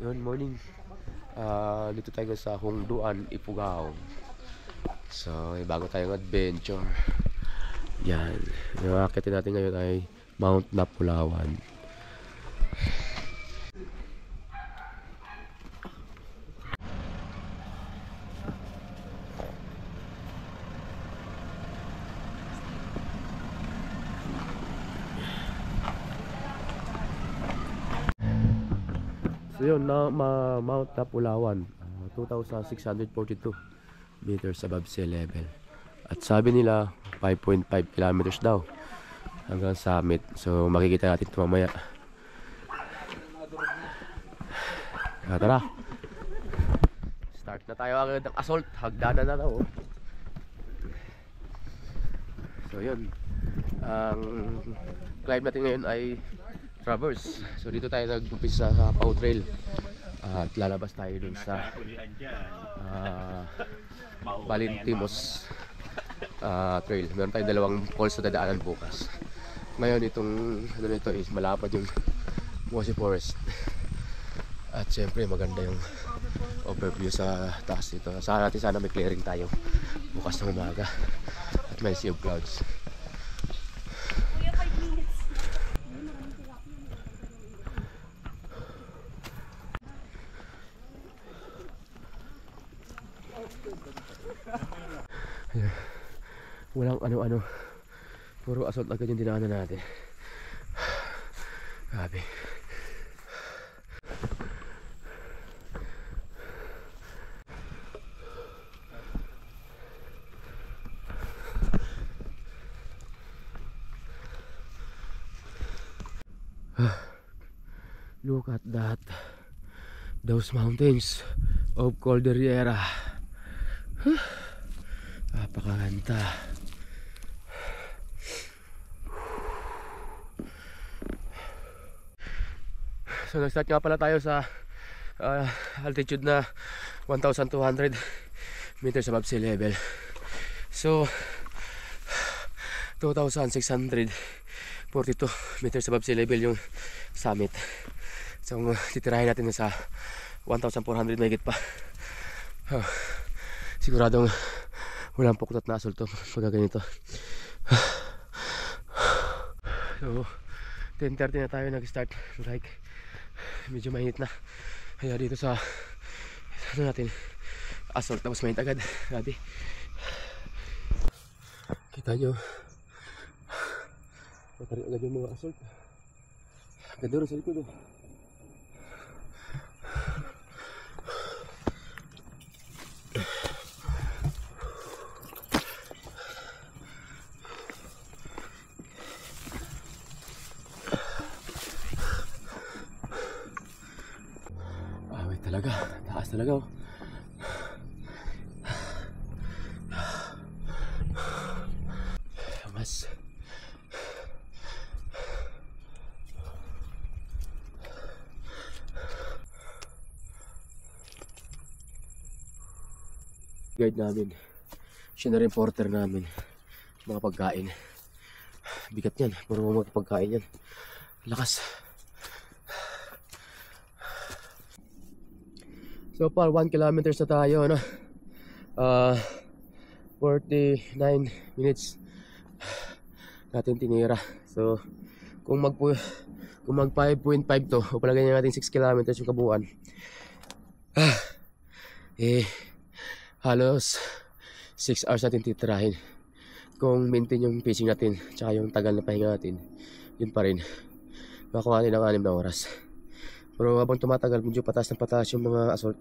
Yun, morning. Dito tayo sa Hongduan, Ifugao. So, may bago tayong adventure. Yan. Yung akitin natin ngayon ay Mount Napulawan. So yun, Mount Napulawan, 2,642 meters above sea level. At sabi nila 5.5 kilometers daw hanggang summit. So makikita natin ito mamaya. Tara, start na tayo agad ng assault. Hagdanan na daw. So yun, ang climb natin ngayon ay traverse. So dito tayo nag-umpisa sa Pau Trail. At lalabas tayo dun sa Balintimos Trail. Meron tayong dalawang falls na dadaanan bukas. Ngayon itong ano nito is malapad yung Mossy Forest. At syempre maganda yung overview sa taas dito. Sana natin sana may clearing tayo bukas ng umaga. At may sea of clouds. Walang ano-ano, puro assault agad yung dinaanan natin. Grabe. Look at that, those mountains of Cordillera. Napakaganda. So nag-start nga pala tayo sa altitude na 1,200 meters above sea level. So 2,642 meters above sea level yung summit. So titirahin natin sa 1,400 mahigit pa. Siguradong walang puktot na assault to pag ganito. So 10:30 na tayo nag-start like medyo mainit na, kaya dito sa ano natin assault tapos mainit agad. Grabe, kita nyo matari agad yung mga assault. Ganda rin sa likod oh. Talaga, taas talaga oh. Mas guide namin, siya na reporter namin mga pagkain. Bigat yan, puro mga pagkain yan. Lakas. So far 1 kilometers na tayo, ano? 49 minutes natin tinira. So kung mag 5.5 to, o palagay natin 6 kilometers yung kabuuan, halos 6 hours natin titirahin. Kung maintain yung pacing natin tsaka yung tagal na pahinga natin, yun pa rin makuha natin ng 6 na oras. Pero habang tumatagal, medyo patas ng patas yung mga assault,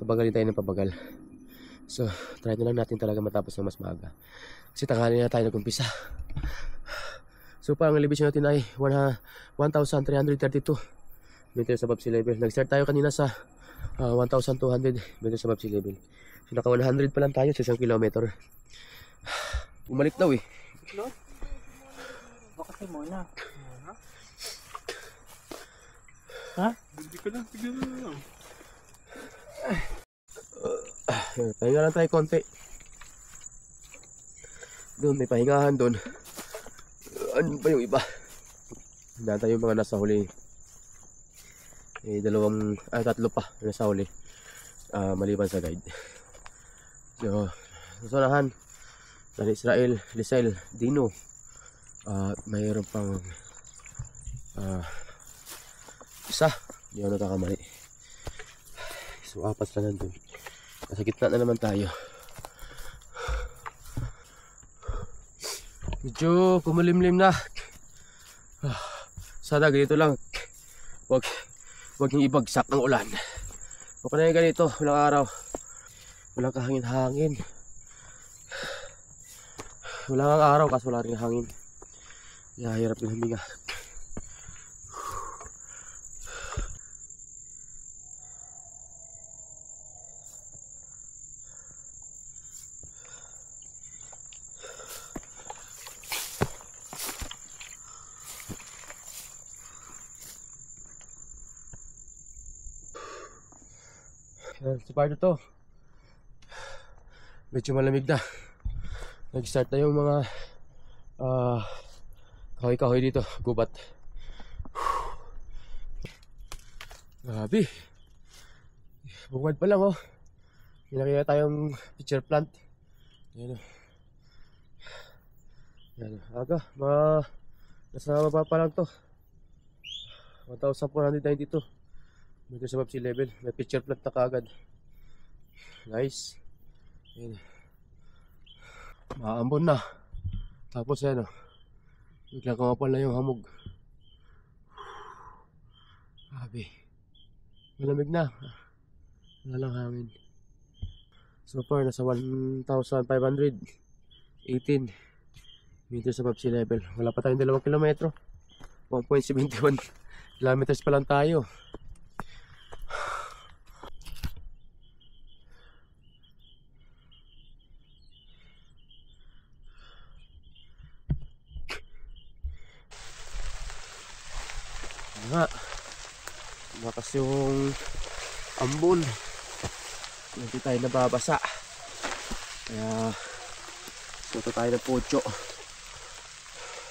pabagalin tayo ng pabagal. So try na lang natin talaga matapos ng mas maaga, kasi tanghali na tayo nag-umpisa. So parang elevation natin ay 1,332 meters above sea level. Nag-start tayo kanina sa 1,200 meters above sea level. So naka 100 pa lang tayo sa 1 kilometer. Bumalik daw eh. Bakit muna? Ha? Hindi ko lang, tignan na lang. Pahinga lang tayo konti. Doon may pahingahan doon. Ano ba yung iba? Handa tayo mga nasa huli. Tatlo pa na nasa huli. Maliban sa guide. So, susunahan Dan Israel, Lisel, Dino. Mayroon pang isa. Hindi ako nagkakamali. So, 4 na nandun. Nasa gitna na naman tayo. Medyo kumulimlim na. Sana ganito lang. Huwag yung ibagsak ng ulan. Huwag na yung ganito. Walang araw. Walang kahangin-hangin. Walang araw kasi wala rin hangin. Kaya hirap din huminga. Sa part na to, medyo malamig na. Nag-start na yung mga kahoy-kahoy dito, gubat. Grabe. Bungad pa lang oh. May nakita tayong pitcher plant. Ayan oh. Ayan oh. Aga, nasa baba pa lang to. 1,492 meters above sea level. May pitcher plant na kaagad. Nice. Ayan. Maambon na. Tapos yan o. Biglang kumapal na yung hamog. Grabe. Malamig na. Wala lang hangin. So far nasa 1,518 meters above sea level. Wala pa tayong 2 kilometro. 1.71 kilometers pa lang tayo. Nga bakas yung ambon, hindi tayo nababasa, kaya suto tayo ng pocho.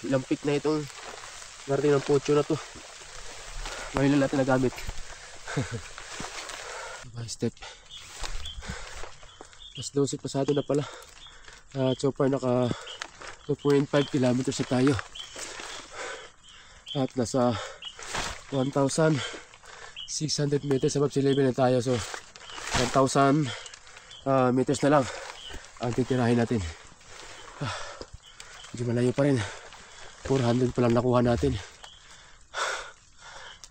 Ilang pick na itong narating ng pocho na to, ngayon lang natin nagamit. By step mas 12 pasado na pala. So far naka 2.5 kilometers na tayo at nasa 1,600 meters above sea level na tayo. So 1,000 meters na lang ang titirahin natin. Medyo malayo pa rin. 400 pa lang nakuha natin.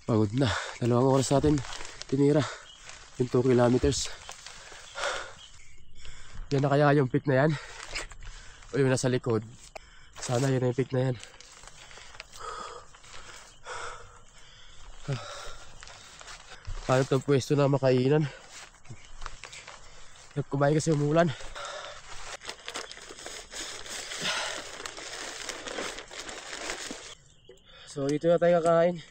Pagod na. 2 oras natin tinira yung 2 kilometers. Yan na kaya yung peak na yan, o yung nasa likod. Sana yun yung peak na yan. Paano itong pwesto na makainan? Nagkumain kasi umulan. So dito na tayo kakain.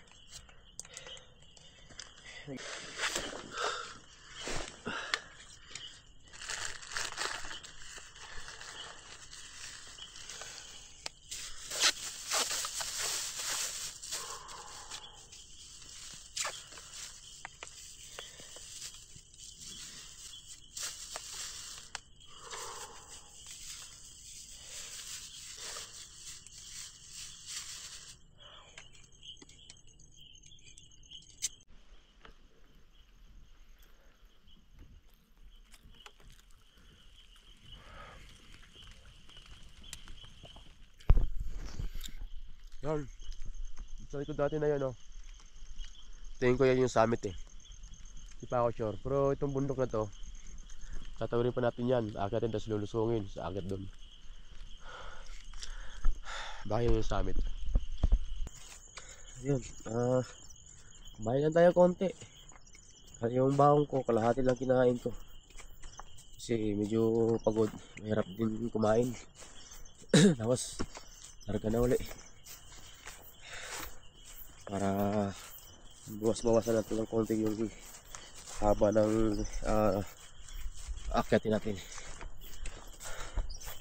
Yan. Sa likod natin na yun, oh. Tingin ko yan yung summit eh. Di pa ako sure. Pero itong bundok na to, tatawirin pa natin yan. Akit natin tapos lulusungin sa akit doon. Baka yun yung summit. Ayun. Kumain lang tayo konti. Yung baong ko, kalahati lang kinain ko. Kasi medyo pagod. Mahirap din kumain. Tapos, larga na uli. Para bawas-bawasan natin ng konti yung haba ng akyatin natin.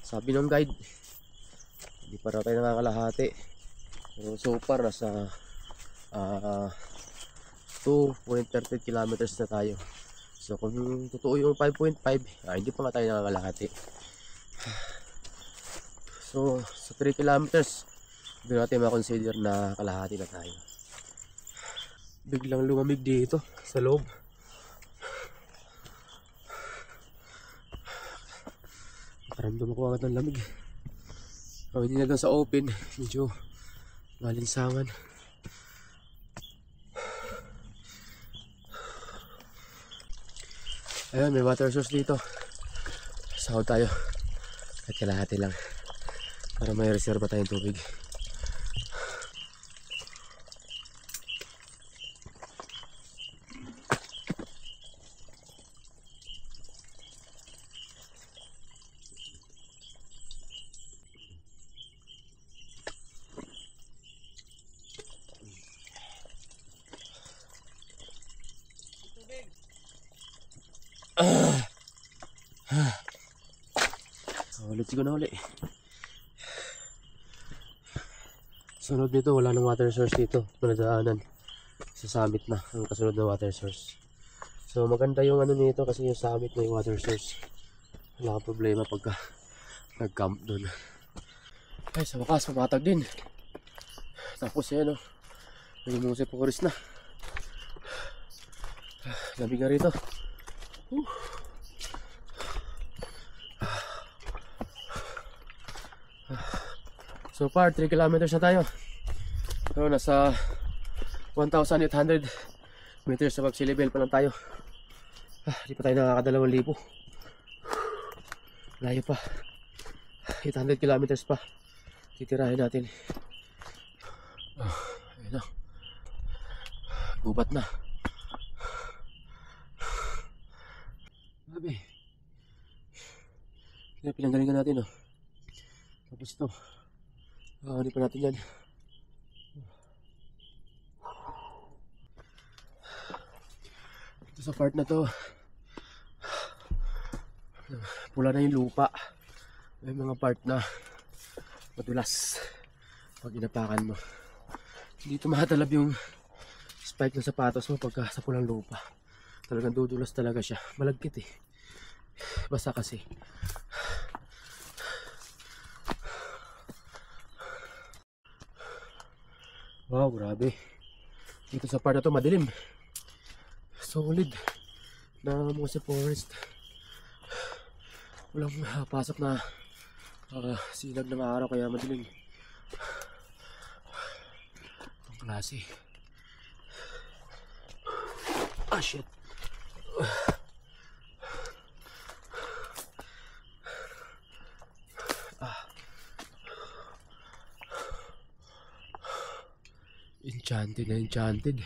Sabi ng guide, hindi pa raw tayo nakakalahati. Pero so far nasa 2.30 kilometers na tayo. So kung totoo yung 5.5, hindi pa nga tayo nakakalahati. So sa 3 kilometers, hindi natin makonsider na kalahati na tayo. Biglang lumamig dito sa loob. Nakaramdam ako agad ng lamig. Pag hindi na doon sa open, medyo malinsangan. Ayun, may water source dito. Sahod tayo. At kalahati lang. Para may reserva tayong tubig. Ulit ko na uli. Sunod nito, wala nang water source dito. Pinadaanan sa summit na ang kasunod na water source. So maganda yung ano nito kasi yung summit may water source. Wala kang problema pagka nag-camp doon. Ay, sa wakas, pumatag din. Tapos yan, may musip po na. Lamig na rito. So far, 3 kilometers na tayo. So, nasa 1,800 meters sa sea level pa lang tayo. Hindi pa tayo nakaka2,000. Layo pa. 800 kilometers pa. Titirahin natin. Ayun na. Gubat na. Grabe. Pinanggalingan natin, Tapos ito. Hindi pa natin yan. Ito sa part na to, pula na yung lupa. May mga part na madulas pag inapakan mo. Hindi tumatalab yung spike ng sapatos mo pagka sa pulang lupa. Talagang dudulas talaga siya. Malagkit basa kasi. Wow, grabe. Dito sa part na to madilim. Solid na Mose Forest. Walang pasok na silag ng araw kaya madilim. Ang klase. Shit. Enchanted na enchanted.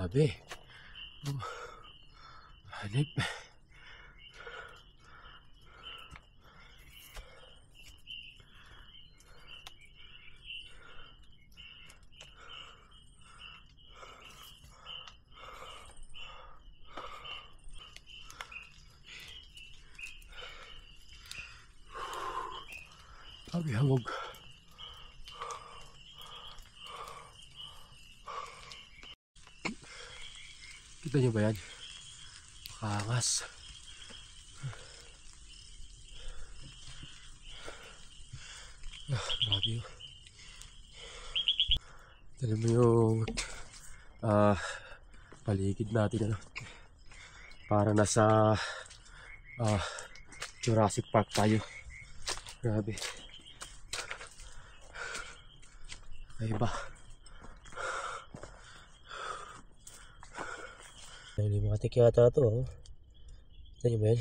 Grabe. Hanip. Grabe hangog. Kita niyo ba yan? Kaangas. Grabe yun. Tignan mo yung paligid natin, para nasa Jurassic Park tayo. Grabe. Iba. Nalimatik yata ito, Ito nyo ba yan?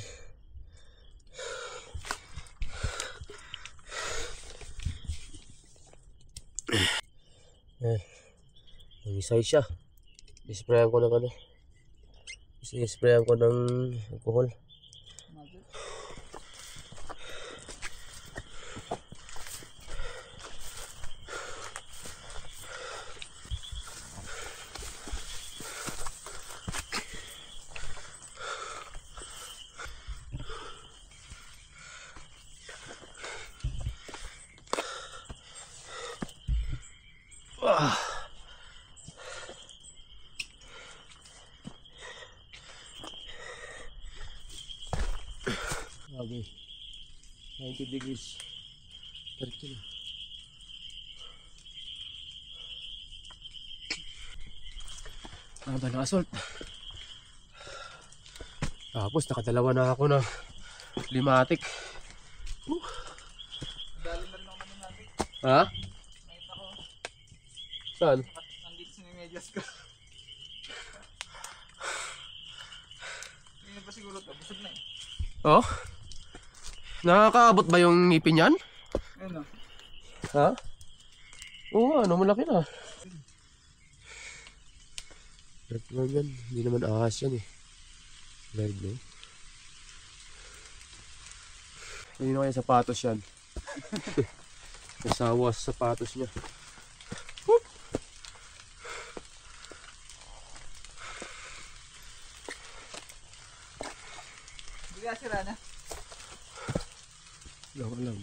Nangisay siya. Isprayan ko ng isprayan ko ng alcohol. Grabe. 90 degrees. 30 na. Haba ng assault. Tapos nakadalawa na ako ng limatic. Dali na rin ako naman natin. Ha? Nakita ko. Saan? Nandito sa medyas ko. Hindi pa siguro ito. Busog na eh. Oh? Nakakaabot ba yung ngipin yan? Ayun o. Ha? Oo nga, malaki na. Red lang yan. Hindi naman ahas yan eh. Red na eh. Hindi na kaya sapatos yan. Nasawa sa sapatos niya. Whoop! Hindi ka sira na. Wala ko alam.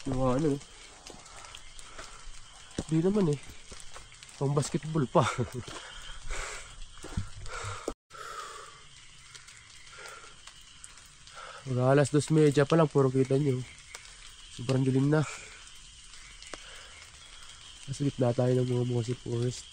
Yung ano eh. Hindi naman eh. Pang basketball pa. Wala, alas 2:30 pa lang, puro kita nyo. Sobrang dilim na. Nasa gitna tayo ng mga mossy forest.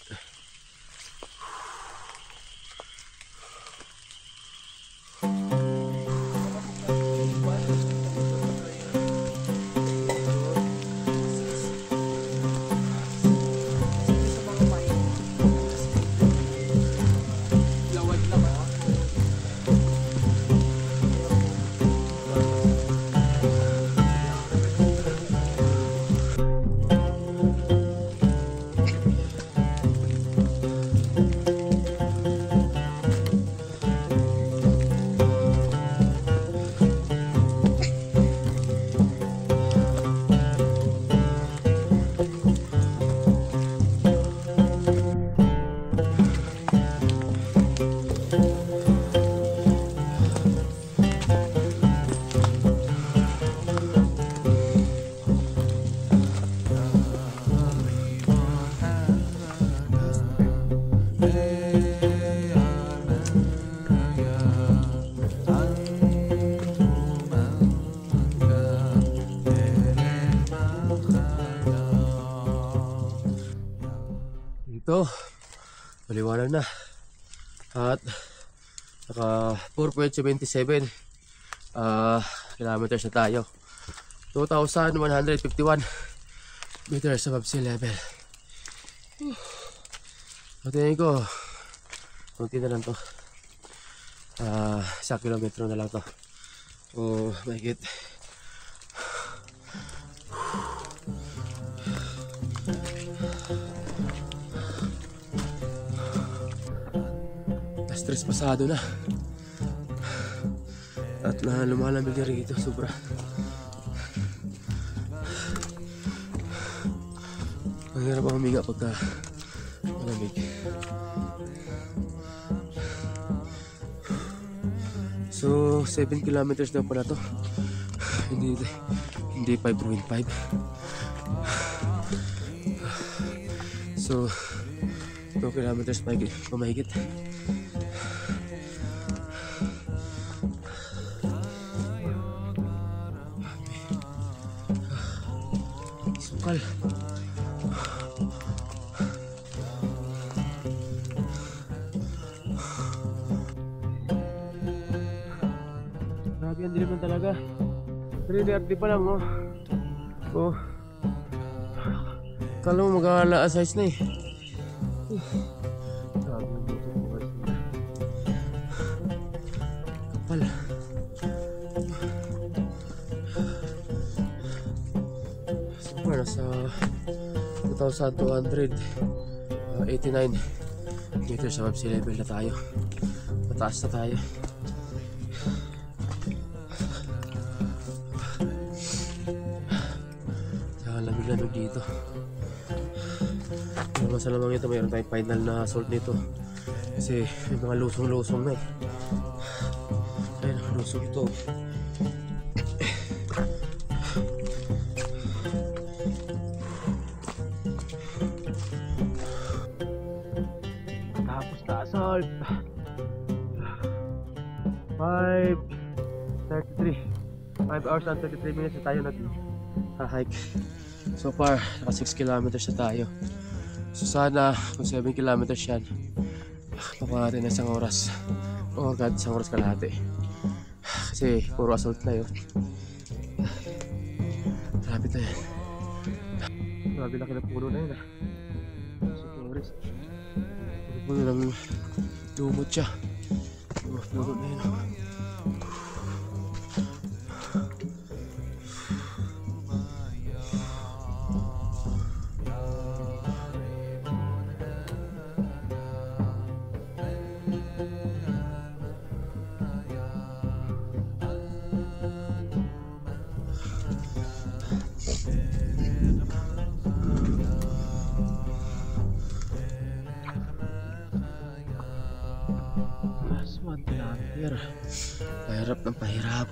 Ito, maliwanag na. At naka 4.77 kilometers na tayo. 2,151 meters above sea level. So tingin ko konti na lang to. 1 kilometro na lang to. Oh, mahigit. Stress pasado na. At lumalamig na rito sobra. Ang hirap ang huminga pagka malamig. So 7 kilometers na pala to. Hindi 5.5. So 2 kilometers pamahigit. Sukal. Grabe ang dilim talaga. 3:30 pa lang oh. Oh. Kala mo mag-aala size na eh. Grabe ang dilim mo. Kapal. Nasa 2,289 meters above sea level na tayo. Mataas na tayo. Saka lamig-lamig dito. Ang masalamang ito, mayroon tayong final na assault nito. Kasi may mga lusong-lusong na eh. Ayun, lusong ito. 5 hours and 33 minutes na tayo nag-hike. So far, naka 6 kilometers na tayo. So sana, kung 7 kilometers yan, pakuha natin na isang oras. O kahit isang oras kalahati. Kasi puro assault na yun. Grabe na yan. Grabe laki na puno na yun ah. So forest. Puno ng lumot siya. Puno na yun ah. Pahirap ng pahirap.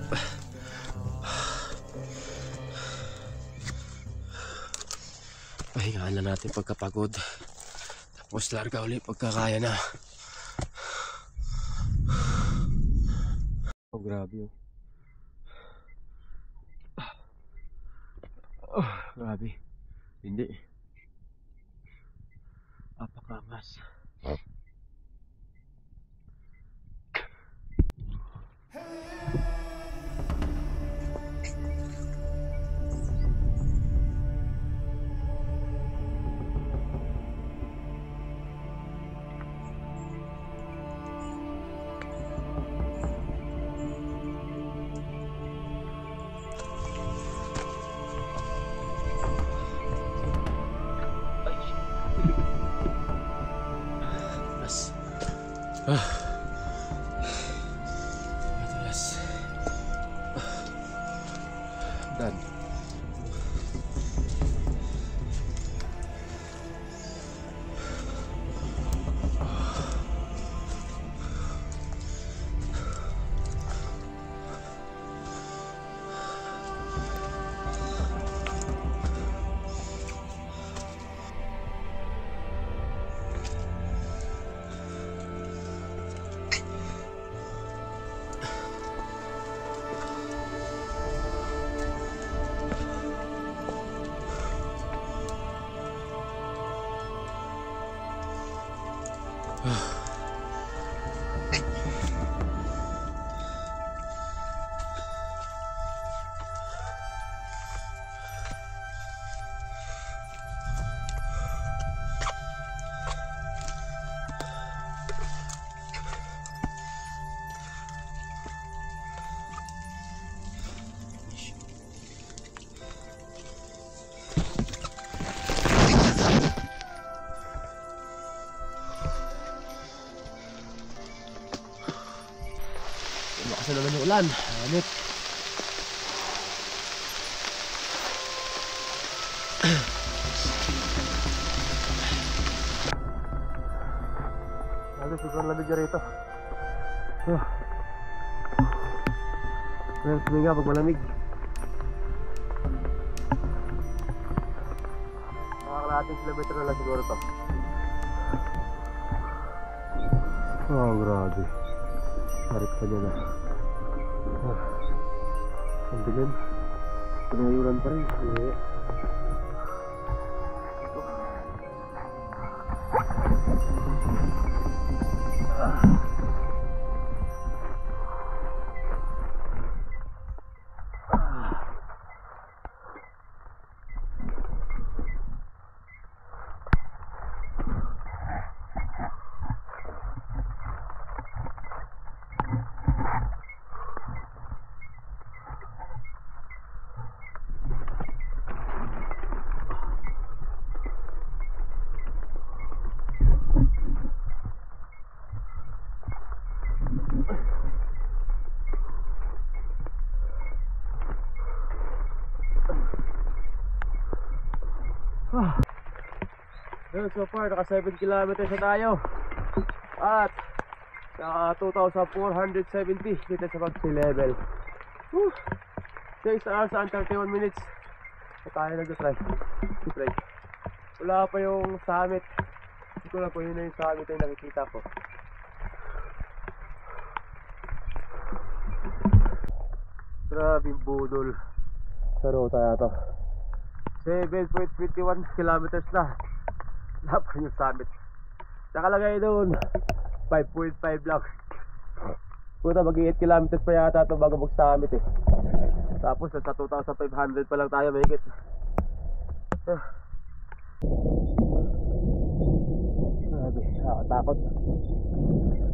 Pahingaan na natin pagkapagod. Tapos larga ulit pagkakaya na. Oh, grabe yun. Oh, grabe. Hindi. Apakangas. Madalas. Done. Lakas na naman yung ulan. Anit. Lalo sobrang lamig na rito. Well, suminga pag malamig. Nakakalahating kilometer na lang siguro to. Oh, grabe. Sarit pa niya na. Ang dilim. Pinayuran pa rin. So far, naka 7 kilometers na tayo. At naka 2,470 dito sa pag-sea level. 6 hours and 31 minutes na tayo nag-try. Wala pa yung summit. Hindi ko lang po yun na yung summit yung nakikita ko. Grabing budol sa ruta yata. 7.21 kilometers na. Dapat yung summit. Nakalagay doon 5.5 lang. Puta, mag-8 kilometers pa yata ito bago mag-summit eh. Tapos sa 2,500 pa lang tayo mahigit. Grabe, nakakatakot.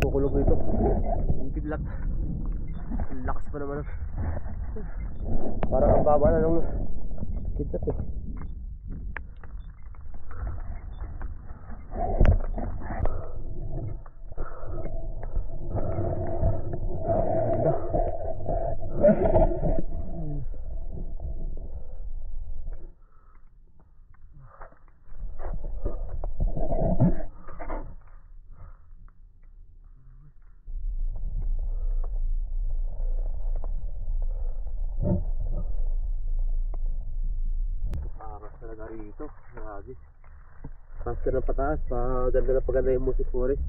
Kukulog nito. Yung kidlat. Ang lakas pa naman. Parang ang baba na nung kidlat eh. Talaga rito, grabe. Taas ka ng pataas, ganda na paganda yung Music Forest.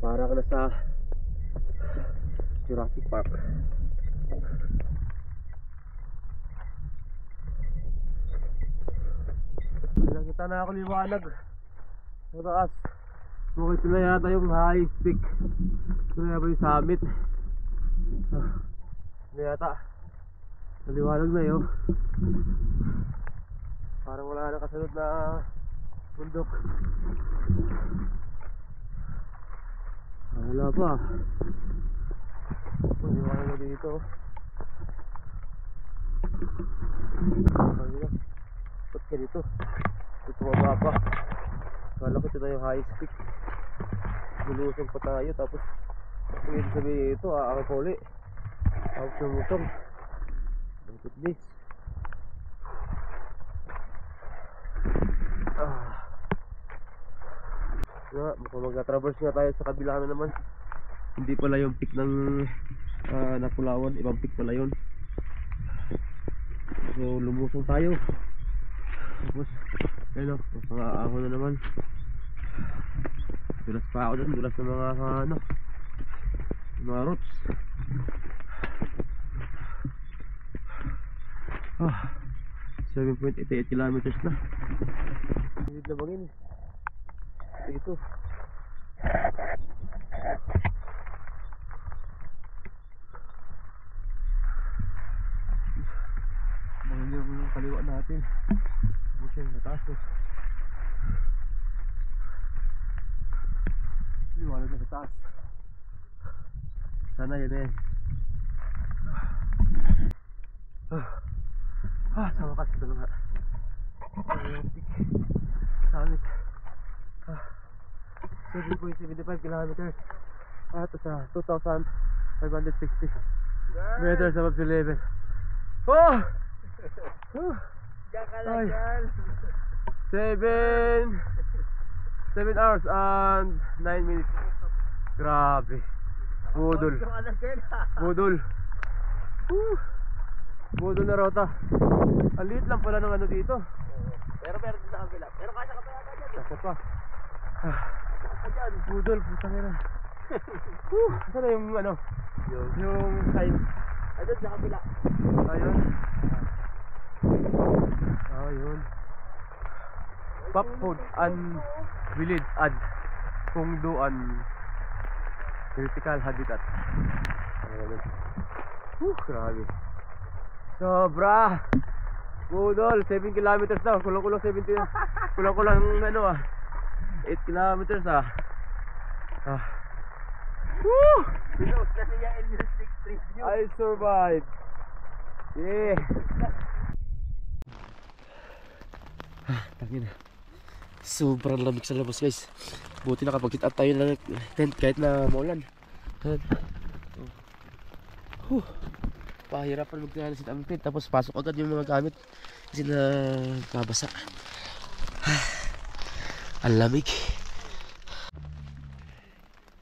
Para ka na sa Jurassic Park. Nakita na ako liwanag sa taas. Mukhang ito na yata yung highest peak. Ito na yata yung summit. Ito na yata. Naliwanag na yun. Parang wala na kasunod na bundok. Wala pa. Naliwanag na dito. Ba't ka dito? Ito mababa pa. Kala ko ito na yung highest peak. Lulusong pa tayo. Tapos pwede sabihin ito, ang huli. Out ng utong. Look at this. Mukhang mag-traverse nga tayo sa kabila na naman. Hindi pala yung peak ng Napulawan, ibang peak pala yun. So lumusong tayo. Tapos ayun o, mga ahon na naman. Dulas pa ako dun, dulas ng mga mga roots. 7.88 kilometers na. Hindi na bangin. Dito. Bangin yung kaliwa natin. Tapos yung nataas. Liwanag na sa taas. Sana yun eh. Sa wakas ito na nga. Summit. 7.75 kilometers. Ito sa 2,560 meters above sea level. Oh! Diyan ka lang, girl. 7 hours and 9 minutes. Grabe. Budol. Budol. Budol na rota. Ang liit lang pala ng ano dito. Pero meron din sa kabila. Pero kasa ka pa yata dyan. Kasi pa. Budol, putang ina. Saan na yung ano? Yung side. Ayun sa kabila. Ayun. Ayun. Papod an Village ad Pungduan Critical Habitat. Grabe. Sobra. Budol, 7 kilometers daw. Kulang-kulang 70. Kulang-kulang ano 8 kilometers Woo! Pinos na niya in your 6 street view. I survived. Yeah. Tangina. Sobrang lamig sa labas, guys. Buti nakapag-sit up tayo ng tent kahit na maulan. Pahirapan mag-sit up ng tent. Tapos pasok agad yung mga gamit kasi nagkabasa. Ang lamig.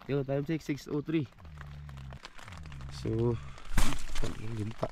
Yo, time check 6:03. So, ang limpa.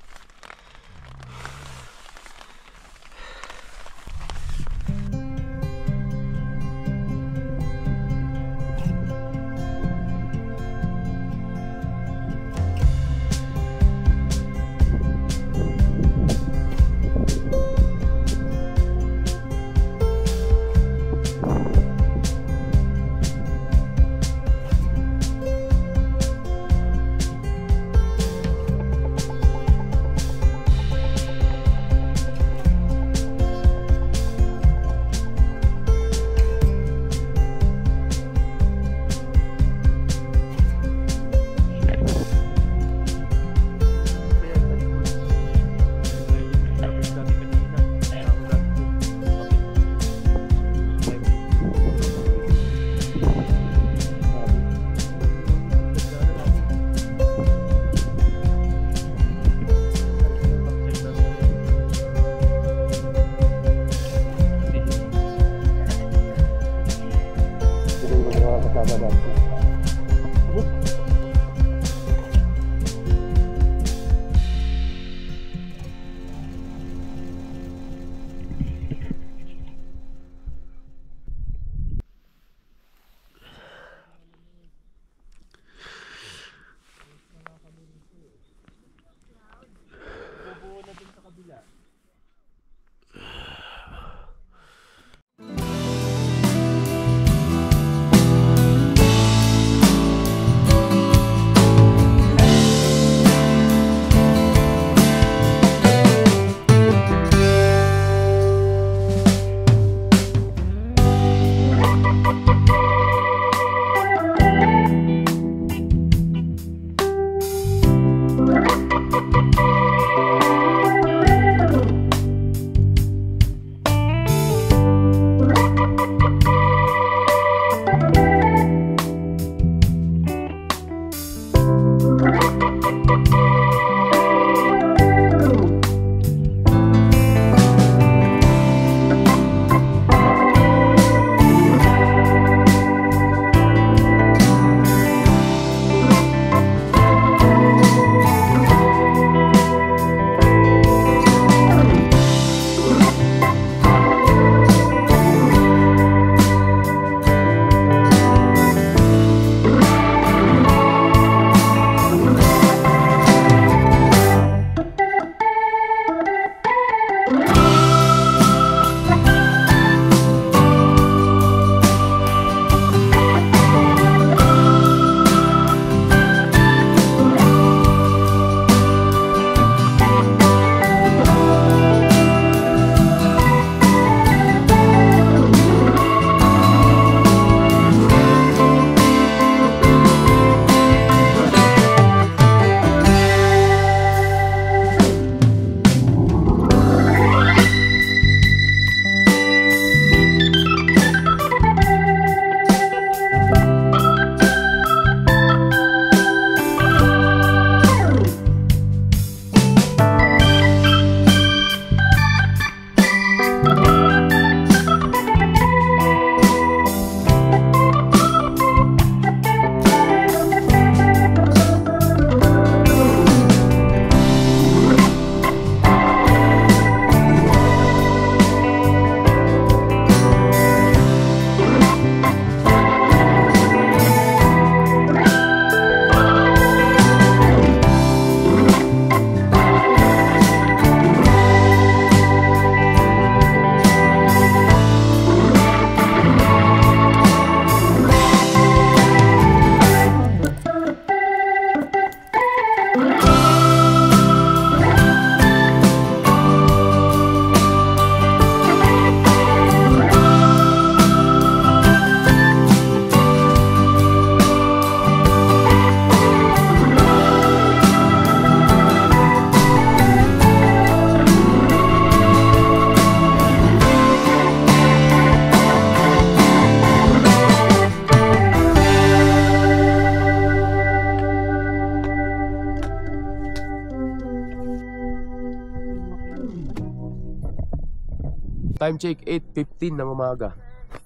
Time check 8:15 ng umaga.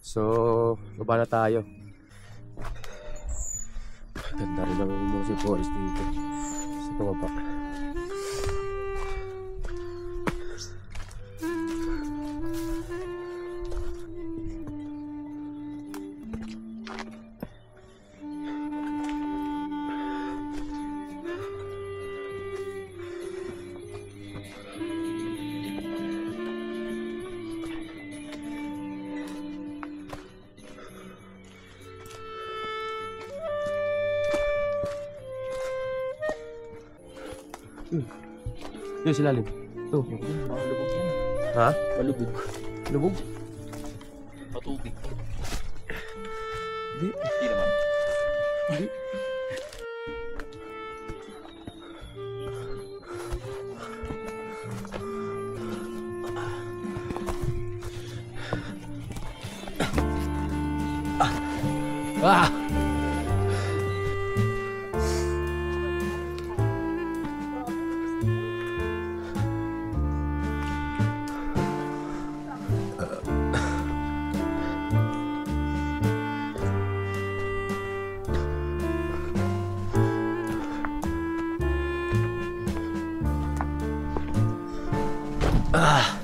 So, baba na tayo. Ganda rin ang Mosi Forest dito sa pababa. Yung silalim. Ito. Malubog yan. Ha? Malubog. Lubog? Matubig. Hindi. Hindi naman. Hindi. Ah! Ah!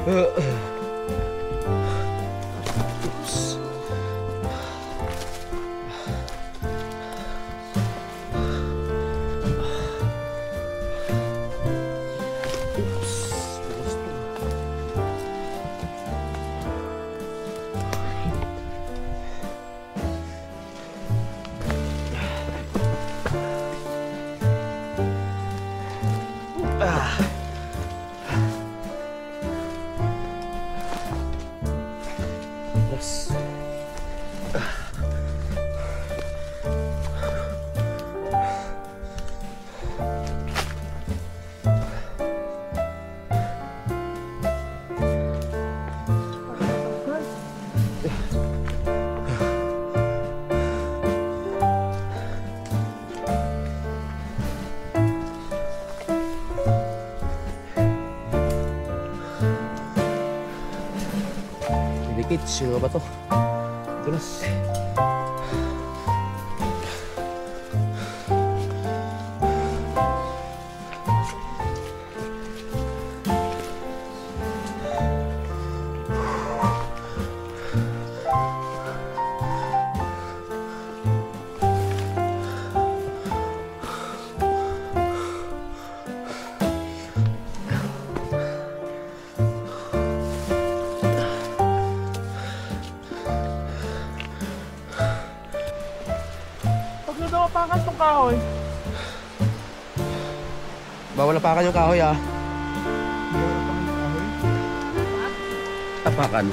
Oops. Yes. Dikit, sino ba to? Tulas. Napakan tong kahoy. Bawal apakan yung kahoy ah. Apakan.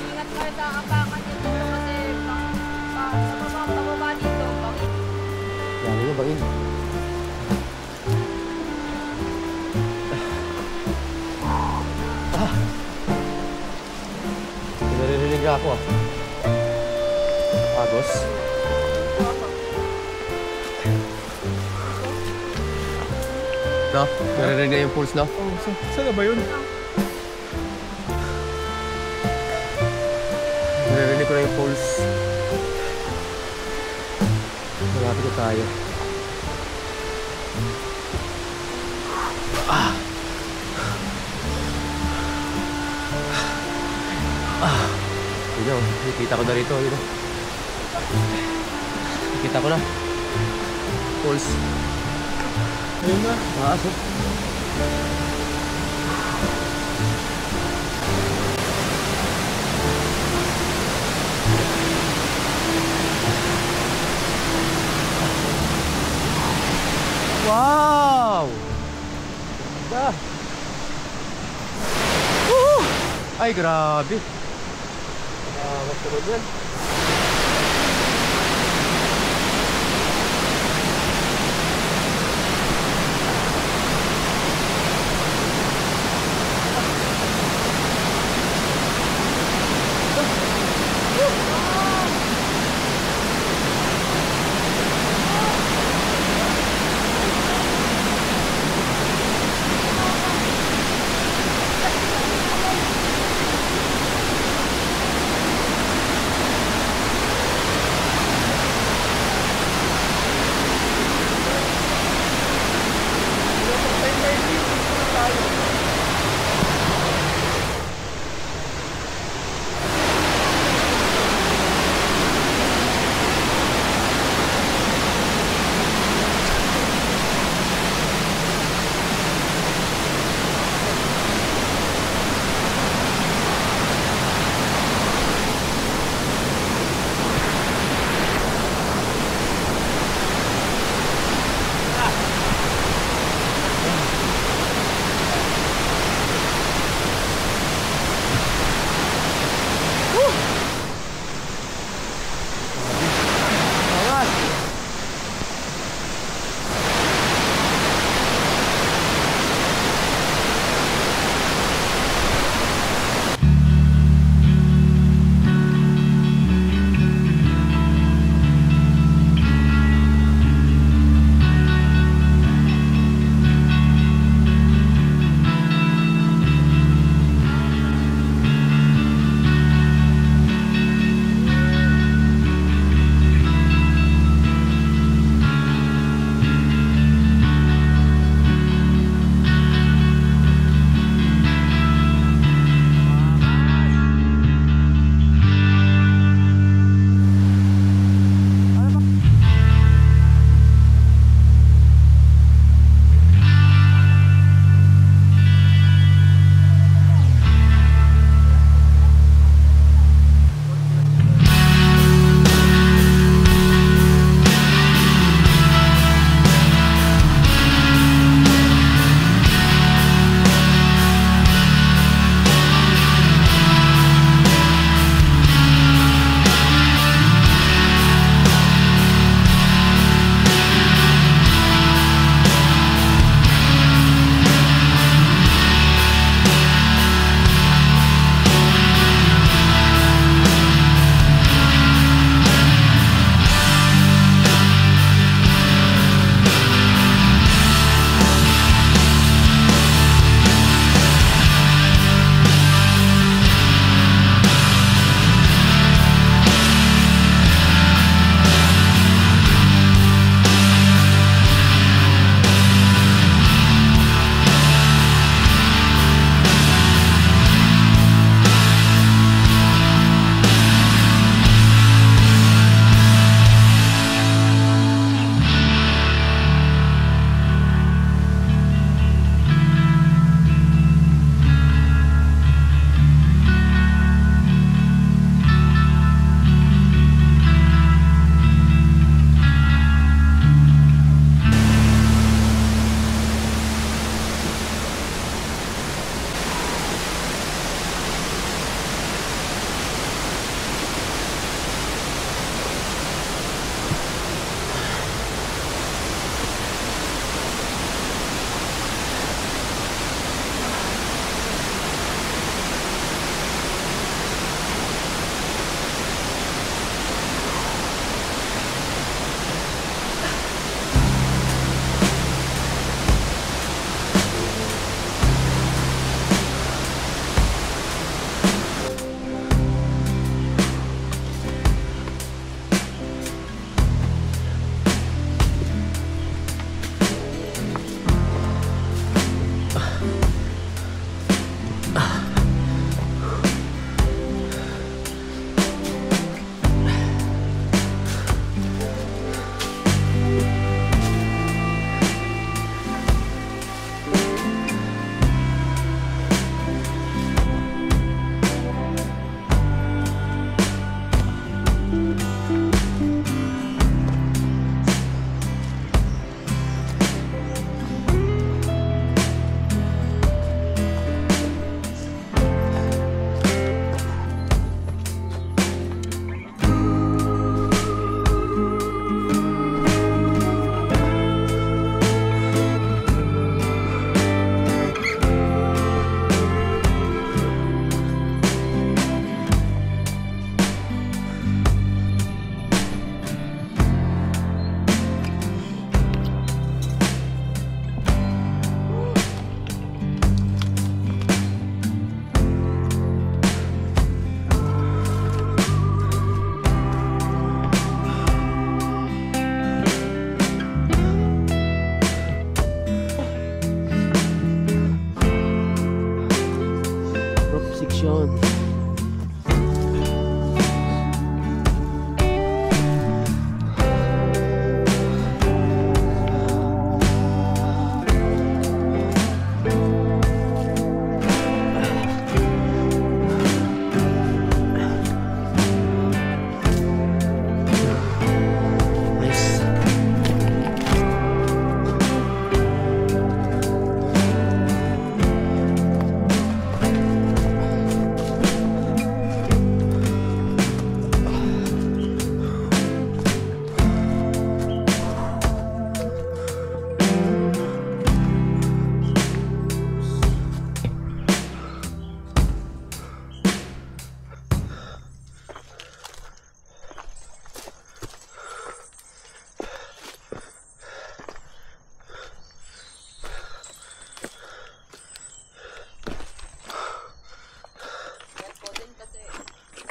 Ingat kayo sa apakan dito kasi sa pababa dito, bangin. Yan yung bangin. Naririnig ako ah. Agos. No? Naririnig na yung pulse, no? Oh, saan na ba yun? Naririnig ko na yung pulse. Malapit na tayo. Yun o, nakikita ko na rito. Yun o. Nakikita ko na. Pulse. Ayun na. Taas o. Wow! Ganda! Woo! Ay, grabe! Basta naman yan.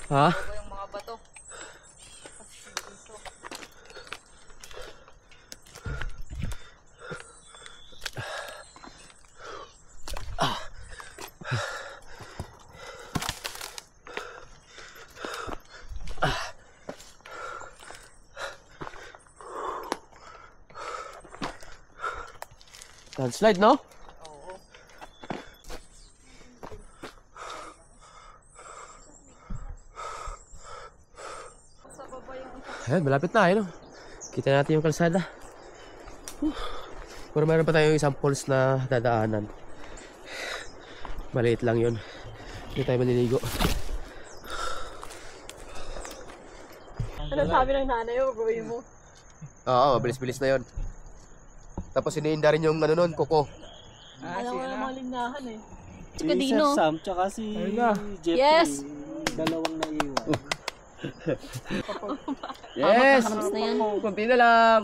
Ha? Bago yung mga bato. Landslide, no? Oo. Sa baba yung Ayan, malapit na, no? Kita natin yung kalsada. Pero mayroon pa tayong isang falls na dadaanan. Maliit lang yun. Hindi tayo maniligo. Ano sabi ng nanay mo, gawin mo? Oo, mabilis-bilis na yun. Tapos iniinda rin yung ano nun, kuko. Alam mo na mga lindahan eh. Si Kadino. Sir Sam, tsaka si Ayun na. Jeffrey. Yes. Dalawang naiwan. Yes! Tapos na yan. Kunti na lang.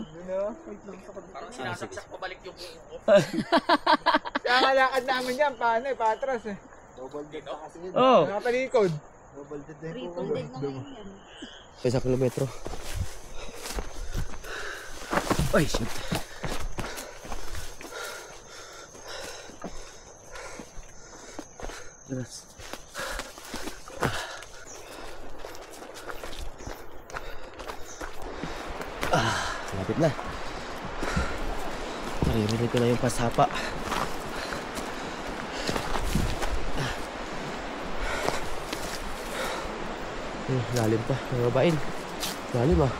Kaya kalakad namin yan, paano eh, patras eh. Double dead pa kasi yun. Oh, Nakatalikod. Double dead na yung Triple dead na ngayon yan. isang kilometro. Ay, shit. Yes. Malapit na. Naririnig ko na yung pasapa. Lalim pa. Nangabain. Lalim ah.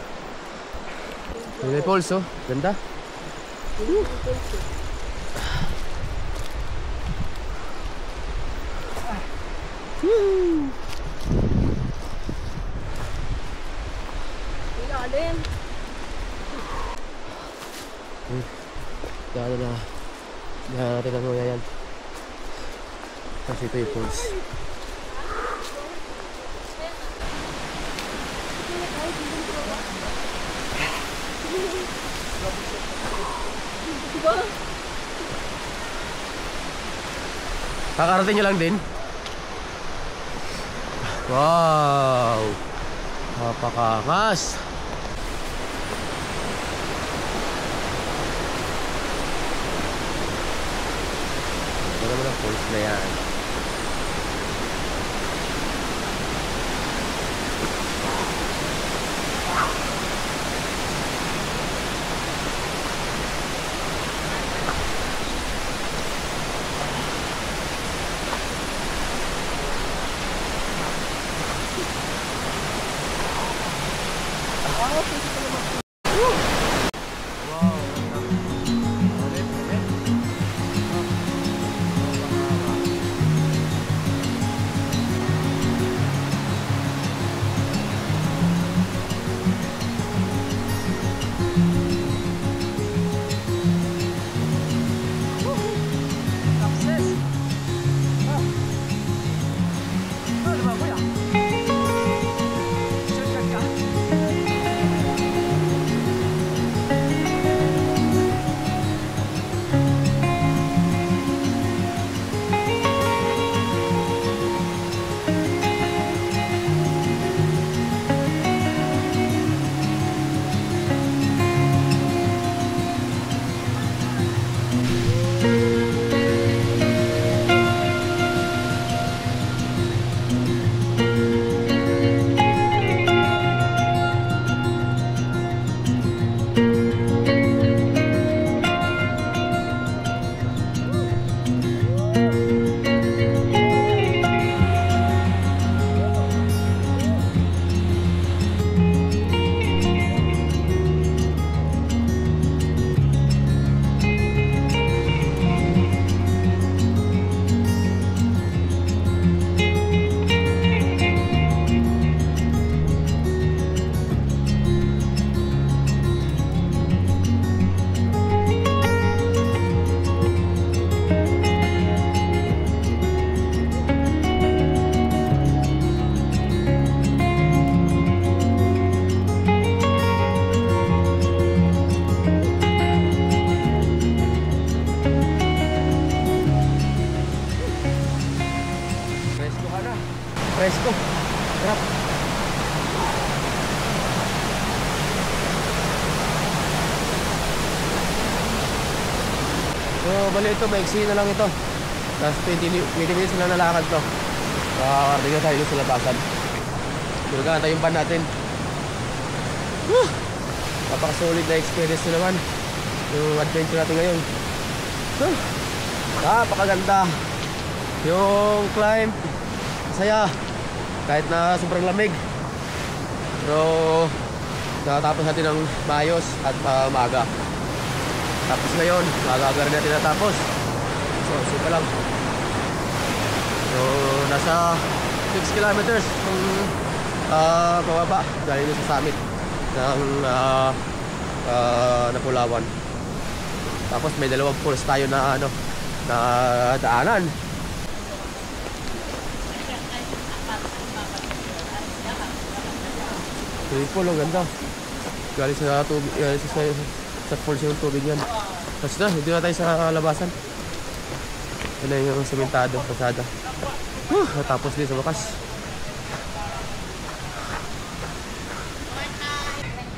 May falls oh. Ganda. Ilalim. Daan na. Daan natin ang nguya yan. Kasi ito yung falls. Kakarating nyo lang din? Wow! Napakaangas! Ito naman ang falls na yan. So, bali ito, maiksi na lang ito. Tapos 20 minutes na nalakad to. Kakarating na tayo sa labasan. Tulga natin yung van natin. Napaka-solid na experience na naman yung adventure natin ngayon. Napakaganda. Yung climb, masaya. Kahit na sobrang lamig. Pero natapos natin ng maayos at maaga. Tapos ngayon, maaga rin natin natapos. So, super lang. So, nasa 6 kilometers kung pababa galing sa summit ng Napulawan. Tapos may dalawang falls tayo na na daanan. Swimming pool, ang ganda. Galing sa tubig, sa falls yung tubig yan. Tapos na, hindi na tayo sa labasan. Ito na yung sementado, pasada. Natapos din sa wakas.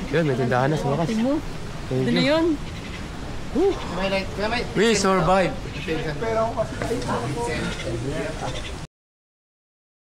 Yun, may tindahan na sa wakas. Thank you. yun? We survived.